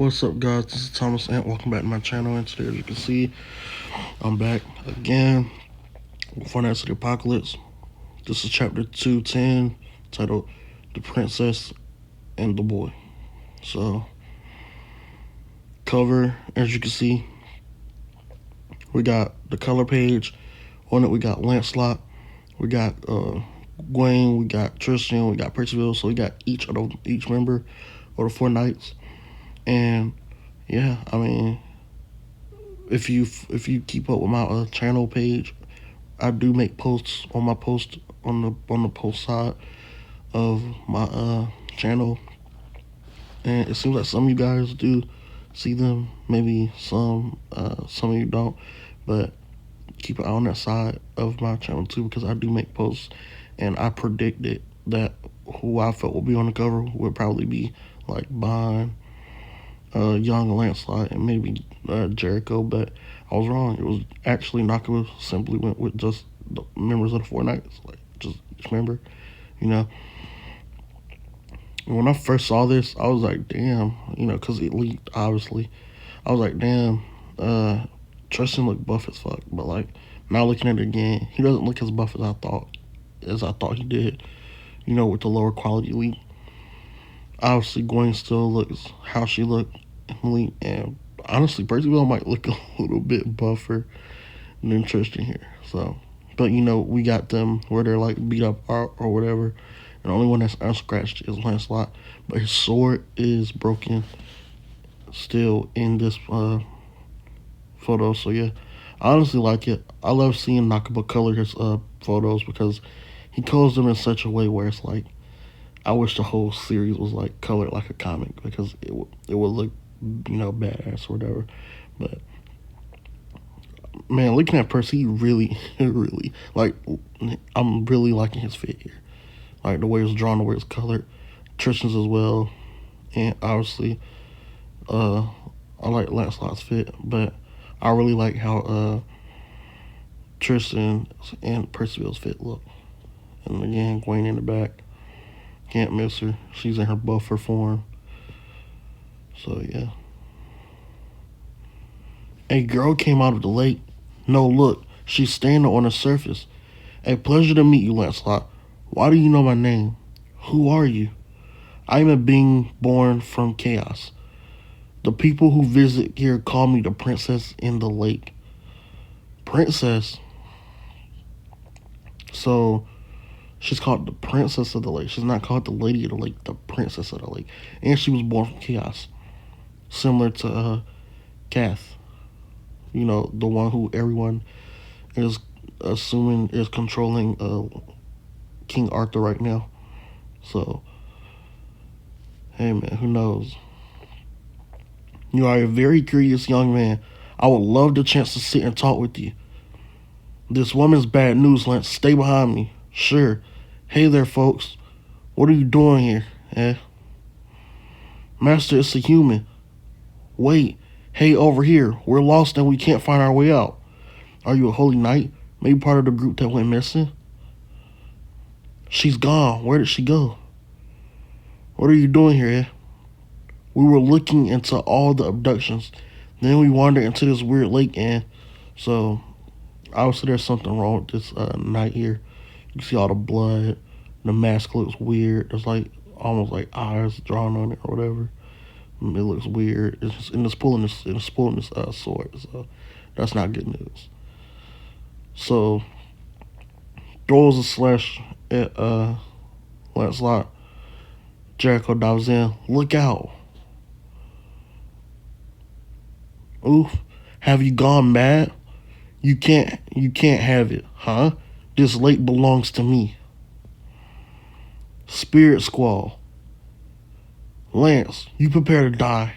What's up, guys? This is Thomas, and welcome back to my channel. And today, as you can see, I'm back again with Finance of the Apocalypse. This is chapter 210, titled The Princess and the Boy. So, cover, as you can see, we got the color page. On it, we got Lancelot, we got Gwen, we got Tristan, we got Percival. So we got each member of the four knights. And yeah, I mean, if you keep up with my channel page, I do make posts on my post on the post side of my channel, and it seems like some of you guys do see them. Maybe some of you don't, but keep an eye on that side of my channel too, because I do make posts, and I predicted that who I felt would be on the cover would probably be like Bond, young Lancelot, and maybe Jericho, but I was wrong. It was actually Nakaba. Simply went with just the members of the four knights, like just each member, you know. And when I first saw this, I was like, damn, because it leaked, obviously. I was like, damn, Tristan looked buff as fuck, but like now looking at it again, he doesn't look as buff as I thought he did, with the lower quality leak. Obviously, Gwen still looks how she looked in the leak, and honestly, Percival might look a little bit buffer than Tristan here. So, but we got them where they're like beat up or whatever. And the only one that's unscratched is Lancelot, but his sword is broken still in this photo. So yeah, I honestly like it. I love seeing Nakaba color his photos because he colors them in such a way where it's like, I wish the whole series was like colored like a comic, because it would look, badass or whatever. But man, looking at Percy, he really, really like. I'm really liking his fit here, like the way it's drawn, the way it's colored. Tristan's as well, and obviously, I like Lancelot's fit, but I really like how Tristan and Percival's fit look. And again, Gwen in the back. Can't miss her. She's in her buffer form. So, yeah. A girl came out of the lake. No, look. She's standing on the surface. A pleasure to meet you, Lancelot. Why do you know my name? Who are you? I am a being born from chaos. The people who visit here call me the princess in the lake. Princess? So, she's called the princess of the lake. She's not called the lady of the lake, the princess of the lake. And she was born from chaos. Similar to Kath. The one who everyone is assuming is controlling King Arthur right now. So, hey man, who knows? You are a very curious young man. I would love the chance to sit and talk with you. This woman's bad news, Lance. Stay behind me. Sure. Hey there, folks. What are you doing here, eh? Master, it's a human. Wait. Hey, over here. We're lost and we can't find our way out. Are you a holy knight? Maybe part of the group that went missing? She's gone. Where did she go? What are you doing here, eh? We were looking into all the abductions. Then we wandered into this weird lake, and so obviously there's something wrong with this knight here. You see all the blood. The mask looks weird. There's like almost like eyes drawn on it or whatever. It looks weird. It's pulling this sword. So that's not good news. So throws a slash at Lancelot. Jericho dives in. Look out. Oof. Have you gone mad? You can't have it, huh? This lake belongs to me. Spirit Squall. Lance, you prepare to die.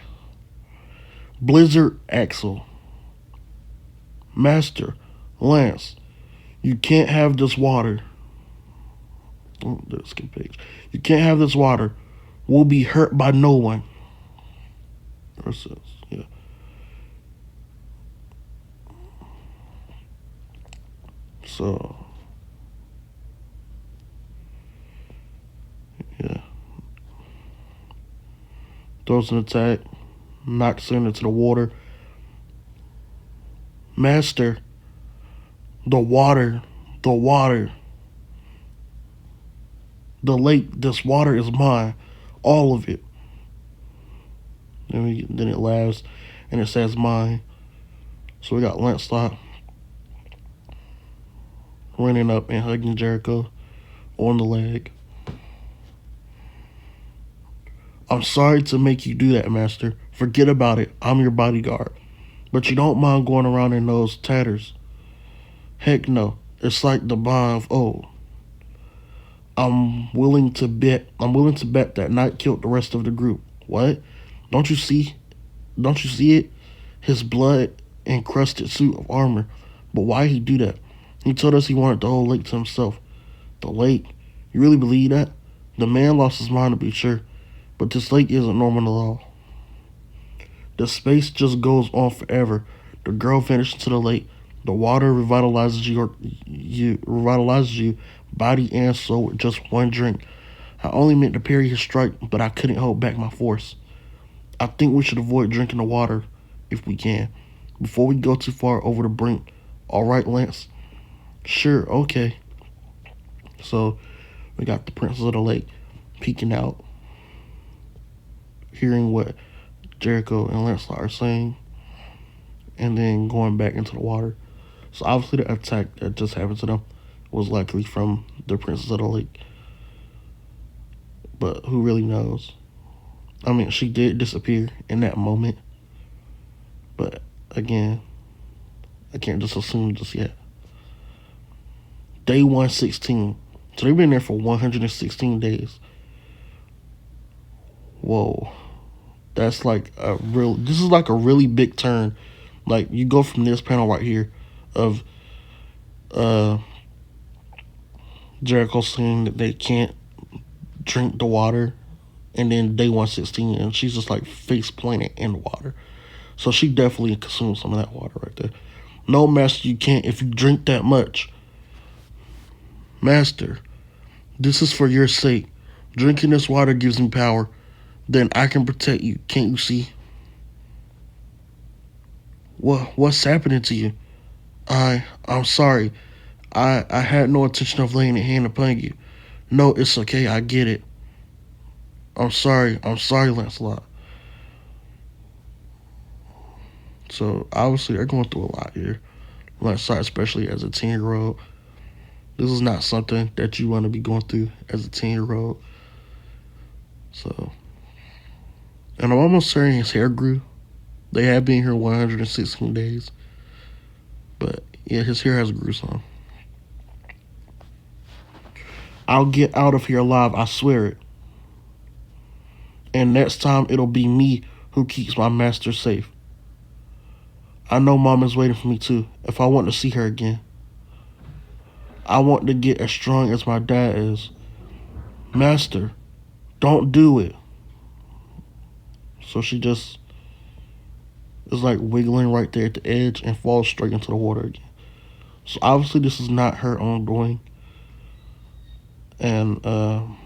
Blizzard Axel. Master, Lance, you can't have this water. Oh, there's skip page. You can't have this water. We'll be hurt by no one. Yeah. So, yeah. Throws an attack. knocks her into the water. Master, the water, the water, the lake, this water is mine. All of it. Then it laughs and it says mine. So we got Lancelot running up and hugging Jericho on the leg. I'm sorry to make you do that, Master. Forget about it. I'm your bodyguard. But you don't mind going around in those tatters. Heck no. It's like the bond of old. I'm willing to bet that Knight killed the rest of the group. What? Don't you see? Don't you see it? His blood encrusted suit of armor. But why he do that? He told us he wanted the whole lake to himself. The lake? You really believe that? The man lost his mind to be sure. But this lake isn't normal at all. The space just goes on forever. The girl vanished into the lake. The water revitalizes you, body and soul with just one drink. I only meant to parry his strike, but I couldn't hold back my force. I think we should avoid drinking the water if we can, before we go too far over the brink. All right, Lance? Sure, okay. So we got the Princess of the Lake peeking out, hearing what Jericho and Lancelot are saying, and then going back into the water. So obviously the attack that just happened to them was likely from the Princess of the Lake. But who really knows? I mean, she did disappear in that moment. But again, I can't just assume just yet. Day 116. So they've been there for 116 days. Whoa. That's like this is like a really big turn. Like you go from this panel right here of uh Jericho saying that they can't drink the water, and then day 116 and she's just like face planted in the water. So she definitely consumed some of that water right there. No, Master, you can't if you drink that much. Master, this is for your sake. Drinking this water gives me power. Then I can protect you. Can't you see? What's happening to you? I'm sorry. I had no intention of laying a hand upon you. No, it's okay. I get it. I'm sorry. I'm sorry, Lancelot. So obviously they're going through a lot here. Lancelot, especially as a 10-year-old. This is not something that you want to be going through as a 10-year-old. So, and I'm almost certain his hair grew. They have been here 116 days. But yeah, his hair has grew some. I'll get out of here alive, I swear it. And next time it'll be me who keeps my master safe. I know Mom is waiting for me too, if I want to see her again. I want to get as strong as my dad is. Master, don't do it. So she just is like wiggling right there at the edge and falls straight into the water again. So obviously this is not her own doing. And I'm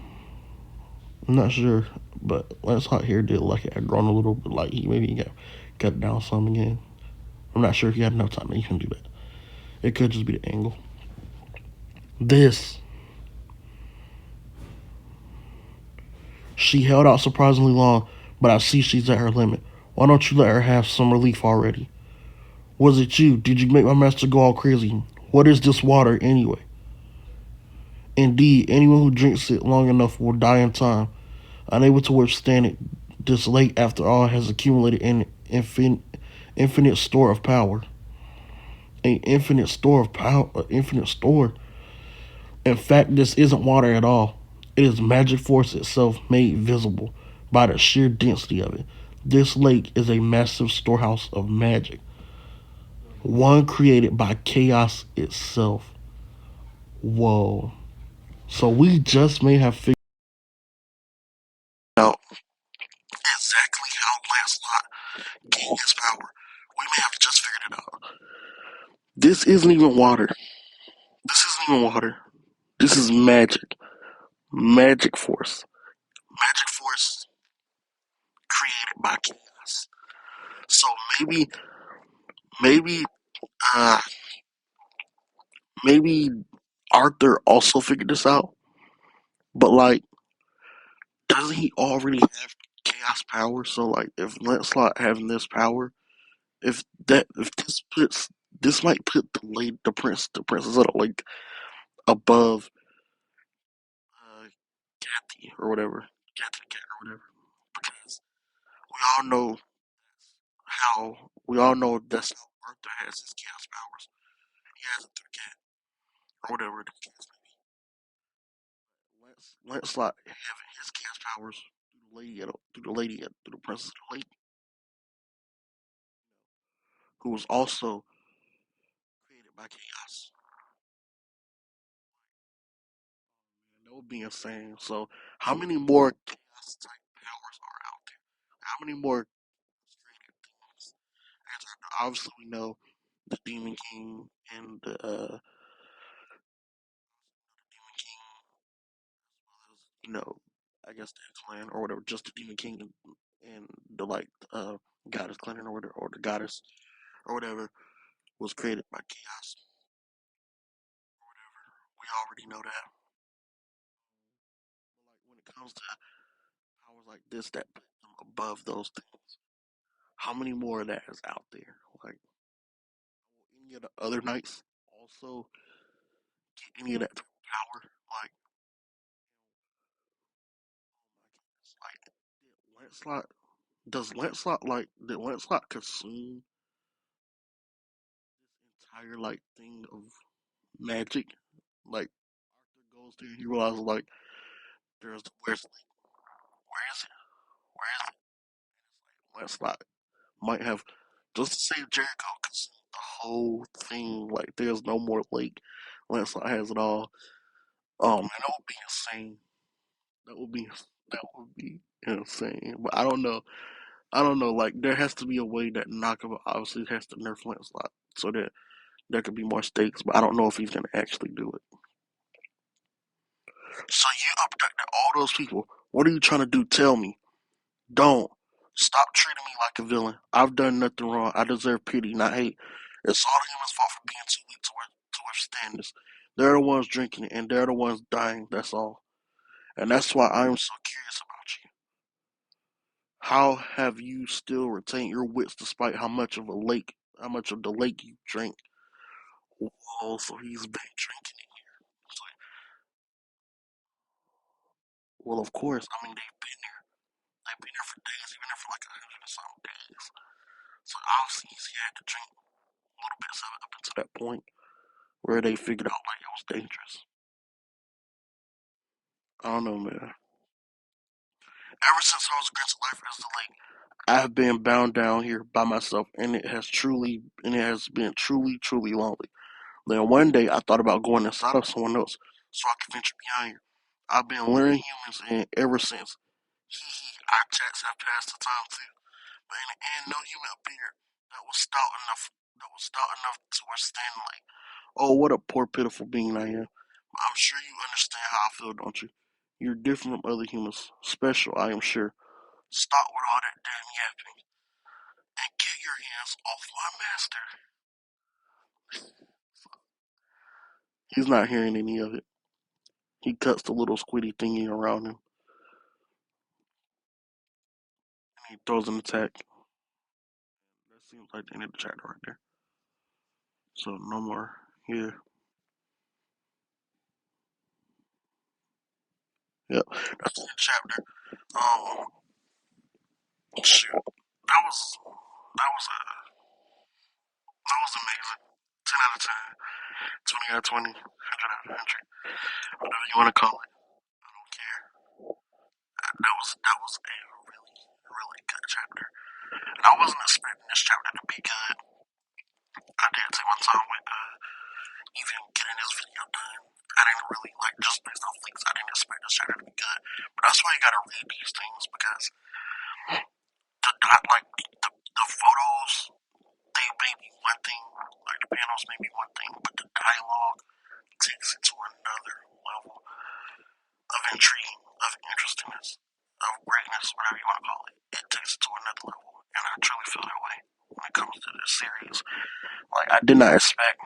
not sure, but Lancelot here did like it had grown a little bit, like he maybe got cut down some again. I'm not sure if he had enough time to even do that. It could just be the angle. This. She held out surprisingly long, but I see she's at her limit. Why don't you let her have some relief already? Was it you? Did you make my master go all crazy? What is this water anyway? Indeed, anyone who drinks it long enough will die in time, unable to withstand it. This lake, after all, has accumulated an infinite store of power. An infinite store of power. An infinite store. In fact, this isn't water at all. It is magic force itself made visible by the sheer density of it. This lake is a massive storehouse of magic, one created by chaos itself. Whoa. So we just may have figured out exactly how Lancelot gained his power. We may have just figured it out. This isn't even water. This isn't even water. This is magic. Magic force. Magic force created by chaos. So maybe, maybe, uh, maybe Arthur also figured this out. But like, doesn't he already have chaos power? So like, if Lancelot having this power, if this might put the princess of the lake above uh, Kathy or whatever, Kathy the cat or whatever, because we all know we all know that's how Arthur has his chaos powers. He has it through Cat or whatever the case may be. Lancelot having his chaos powers through the princess of the lake, who was also created by chaos. And that would be insane. So, how many more chaos type powers are out there? How many more created things? As obviously we know the Demon King and the Demon King, as well as I guess the clan or whatever, just the Demon King and the like goddess clan or the goddess or whatever was created by chaos or whatever. We already know that. But like when it comes to powers like this that put them above those things, how many more of that is out there? Like will any of the other knights also get any of that power? Like oh my goodness, like did Lancelot consume this entire like thing of magic? Like Arthur goes there and he realizes like where is it? Where is it? Lancelot might have just to save Jericho consumed the whole thing. Like there's no more lake. Lancelot has it all. Oh man, that would be insane. That would be that would be insane. But I don't know. I don't know. Like there has to be a way that Nakaba obviously has to nerf Lancelot so that there could be more stakes. But I don't know if he's gonna actually do it. So you abducted all those people. What are you trying to do? Tell me. Don't. Stop treating me like a villain. I've done nothing wrong. I deserve pity, not hate. It's all the humans' fault for being too weak to withstand this. They're the ones drinking it, and they're the ones dying. That's all. And that's why I'm so curious about you. How have you still retained your wits despite how much of the lake you drank? Oh, so he's been drinking it. So, well, of course. I mean, they've been there. They've been there for days. They've been there for like 100 and some days. So obviously, he's had to drink little bits of it up until that point where they figured out like it was dangerous. I don't know, man. Ever since I was granted life as the lake, I have been bound down here by myself, and it has been truly lonely. Then one day I thought about going inside of someone else so I could venture behind here. I've been luring humans in ever since. Our chats have passed the time too, but in the end, no human appeared that was stout enough to withstand like, oh, what a poor, pitiful being I am. I'm sure you understand how I feel, don't you? You're different from other humans. Special, I am sure. Stop with all that damn yapping and get your hands off my master. He's not hearing any of it. He cuts the little squiddy thingy around him and he throws an attack. That seems like the end of the chapter right there. So no more here. Yep, that's the end of the chapter. Um, shoot, that was amazing. 10 out of 10. 20 out of 20. 100 out of 100. Whatever you want to call it. I don't care. That was a really good chapter. And I wasn't expecting this chapter to be good. I did take my time with even getting this video done. I didn't really like just based off things. I didn't expect this chapter to be good. But that's why you gotta read these things because the photos they may be one thing, like the panels may be one thing, but the dialogue takes it to another level of intrigue, of interestingness, of greatness, whatever you want to call it. It takes it to another level, and I truly feel that way. like I did not expect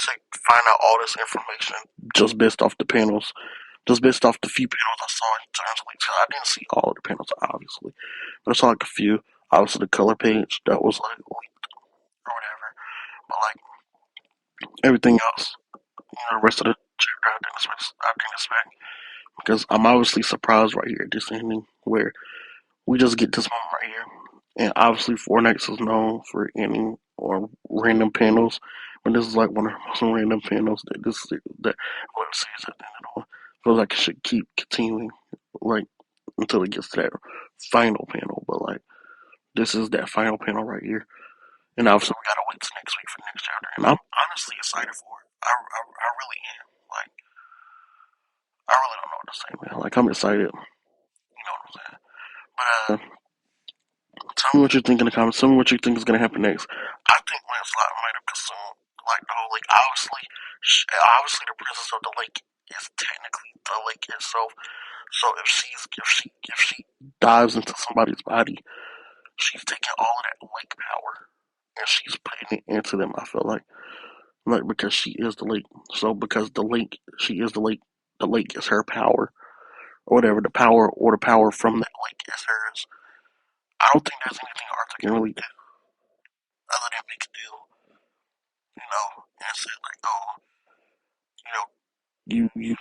to find out all this information just based off the panels, just based off the few panels I saw in terms of like, I didn't see all of the panels obviously, but I saw like a few. Obviously, the color page that was like leaked or whatever, but like everything else, the rest of the chapter I didn't expect because I'm obviously surprised right here at this ending where we just get this moment right here. And obviously, Fortnite is known for ending or random panels, but this is like one of the most random panels that what it sees at the end of the one. Feels like it should keep continuing, like until it gets to that final panel. But like this is that final panel right here, and obviously we gotta wait till next week for the next chapter. And I'm honestly excited for it. I really am. Like I really don't know what to say, man. Like I'm excited. You know what I'm saying? But tell me what you think in the comments. Tell me what you think is gonna happen next. I think Lancelot might have consumed like the whole lake. Obviously, the princess of the lake is technically the lake itself. So if she dives into somebody's body, she's taking all of that lake power and she's putting it into them. I feel like because she is the lake. So because the lake, she is the lake. The lake is her power, or whatever. The power from that lake is hers. I don't think there's anything Arthur can really do other than make a deal, and say like, oh, you know, you leave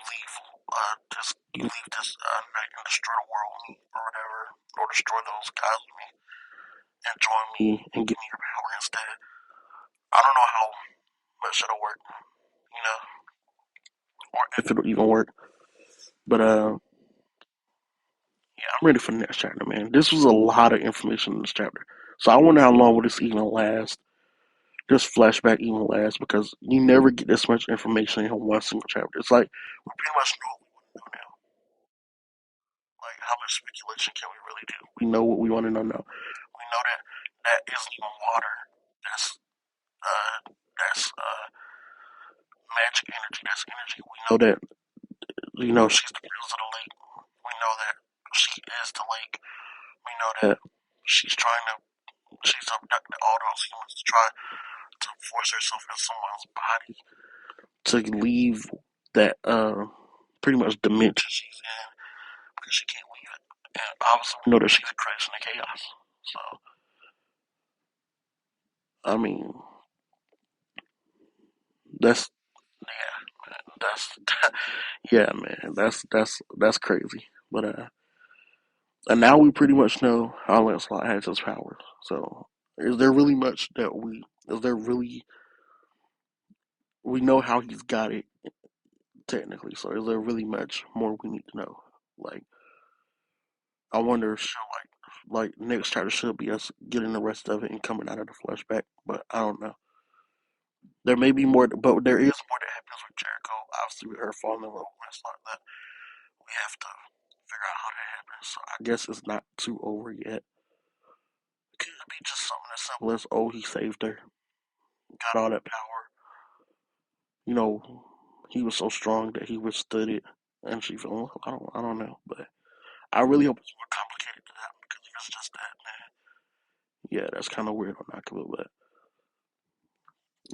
this night and destroy the world with me or whatever, or destroy those guys with me and join me and give me your power instead. I don't know how much it'll work, you know, or if it'll even work. But yeah, I'm ready for the next chapter, man. This was a lot of information in this chapter, so I wonder how long will this even last. This flashback even last because you never get this much information in one single chapter. It's like we pretty much know what we want to know now. Like how much speculation can we really do? We know what we want to know now. We know that that isn't even water. That's that's magic energy. That's energy. We know that she's the princess of the lake. We know that she is the lake. We know that she's abducted all those humans to try to force herself in someone's body to leave that pretty much dimension she's in because she can't leave it. And obviously we know that she's a creation of chaos. So I mean that's that's yeah man, that's crazy. But and now we pretty much know how Lancelot has his powers. So is there really much that is there really we know how he's got it technically, so is there really much more we need to know? Like I wonder if she'll like next chapter should be us getting the rest of it and coming out of the flashback, but I don't know. There may be more, but there is more that happens with Jericho. Obviously, with her falling in love with Lancelot, that we have to figure out how that happens. So I guess it's not too over yet. It could be just something as simple as, oh, he saved her, got all that power. You know, he was so strong that he withstood it, and she fell in love. I don't know, but I really hope it's more complicated than that because if it's just that, man, yeah, that's kind of weird on Nakaba, but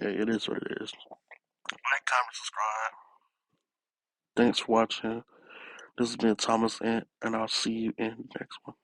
yeah, it is what it is. Like, comment, subscribe. Thanks for watching. This has been Thomas Ant, and I'll see you in the next one.